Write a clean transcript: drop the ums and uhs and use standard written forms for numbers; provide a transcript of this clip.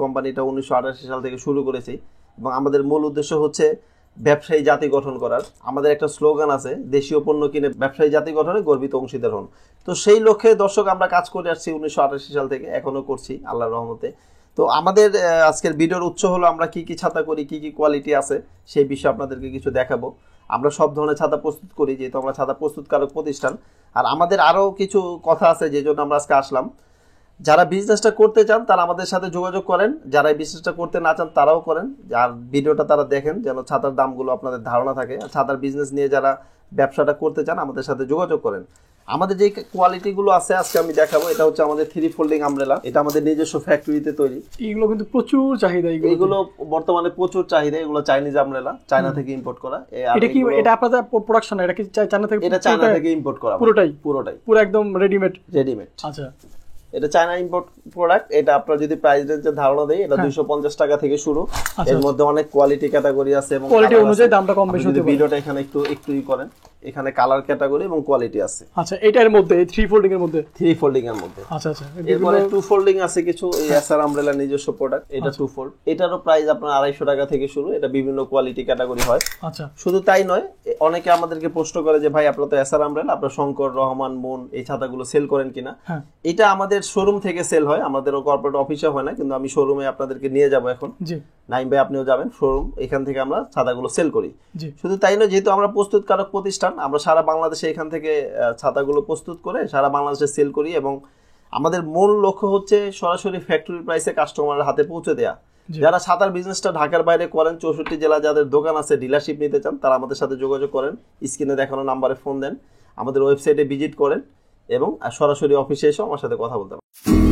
কোম্পানিটা 1988 সাল থেকে শুরু করেছি এবং আমাদের মূল উদ্দেশ্য হচ্ছে ব্যবসায়ী জাতি গঠন করার। আমাদের একটা স্লোগান আছে, দেশীয় পণ্য কিনে ব্যবসায়ী জাতি গঠনে গর্বিত অংশীদার হন। তো সেই লক্ষ্যে দর্শক আমরা কাজ করে আসছি 1988 সাল থেকে, এখনো করছি আল্লাহর রহমতে। তো আমাদের আজকের ভিডিওর উৎস হলো আমরা কি কি ছাতা করি, কি কি কোয়ালিটি আছে সেই বিষয়ে আপনাদেরকে কিছু দেখাবো। আমরা সব ধরনের ছাতা প্রস্তুত করি, যেহেতু আমরা ছাতা প্রস্তুতকারক প্রতিষ্ঠান। আর আমাদের আরও কিছু কথা আছে যে জন্য আমরা আজকে আসলাম। যারা বিজনেসটা করতে চান তারা আমাদের সাথে যোগাযোগ করেন, যারা এই বিজনেসটা করতে না চান তারাও করেন। আর ভিডিওটা তারা দেখেন যেন ছাতার দামগুলো আপনাদের ধারণা থাকে। ছাতার বিজনেস নিয়ে যারা ব্যবসাটা করতে চান আমাদের সাথে যোগাযোগ করেন। আমাদের যে কোয়ালিটিগুলো আছে আজকে আমি দেখাবো, এটা হচ্ছে আমাদের 3 ফোল্ডিং আমব্রেলা। এটা আমাদের নিজস্ব ফ্যাক্টরিতে তৈরি। এগুলো কিন্তু প্রচুর চাহিদা, এগুলো বর্তমানে প্রচুর চাহিদা। এগুলো চাইনিজ আমব্রেলা, চায়না থেকে ইম্পোর্ট করা। এটা কি এটা আপনাদের প্রোডাকশন, এটা কি চায়না থেকে? এটা চায়না থেকে ইম্পোর্ট করা, পুরোটাই একদম রেডিমেড। আচ্ছা, এটা চায়না ইম্পোর্ট প্রোডাক্ট। এটা আপনার যদি প্রাইস রেঞ্জের ধারণা দেই, এটা 250 টাকা থেকে শুরু। এর মধ্যে অনেক কোয়ালিটি ক্যাটাগরি আছে এবং কোয়ালিটি অনুযায়ী দামটা কম বেশি হতে পারে। ভিডিওটা এখানে একটু করেন, এখানে কালার ক্যাটাগরি এবং কোয়ালিটি আছে। আচ্ছা, এটার মধ্যে এই 3 ফোল্ডিং এর মধ্যে 3 ফোল্ডিং এর মধ্যে। আচ্ছা, এরপরে 2 ফোল্ডিং আছে কিছু। এই এসআর আমব্রেলা নিজস্ব প্রোডাক্ট, এটা 2 ফোল্ড। এটারও প্রাইস আপনার 250 টাকা থেকে শুরু। এটা বিভিন্ন কোয়ালিটি ক্যাটাগরি হয়। আচ্ছা, শুধু তাই নয়, অনেকে আমাদেরকে প্রশ্ন করে যে ভাই আপনারা তো এসআর আমব্রেলা, আপনারা শঙ্কর, রহমান, মুন এই ছাতাগুলো সেল করেন কিনা? এটা আমাদের শোরুম থেকে সেল হয়, আমাদের কর্পোরেট অফিসে হয় না, কিন্তু আমি শোরুমে আপনাদেরকে নিয়ে যাব এখন। জি নাইম ভাই, আপনিও যাবেন শোরুম, এখান থেকে আমরা ছাতাগুলো সেল করি। শুধু তাই নয়, যেহেতু আমরা প্রস্তুতকারক প্রতিষ্ঠান, আমরা সারা বাংলাদেশে এখান থেকে ছাতাগুলো প্রস্তুত করে সারা বাংলাদেশে সেল করি এবং আমাদের মূল লক্ষ্য হচ্ছে সরাসরি ফ্যাক্টরি প্রাইসে কাস্টমারের হাতে পৌঁছে দেয়া। যারা ছাতার বিজনেসটা ঢাকার বাইরে করেন, 64 জেলা যাদের দোকান আছে, ডিলারশিপ নিতে চান, তারা আমাদের সাথে যোগাযোগ করেন, স্ক্রিনে দেখানো নাম্বারে ফোন দেন, আমাদের ওয়েবসাইটে ভিজিট করেন এবং সরাসরি অফিসে এসে আমার সাথে কথা বলতে পারেন।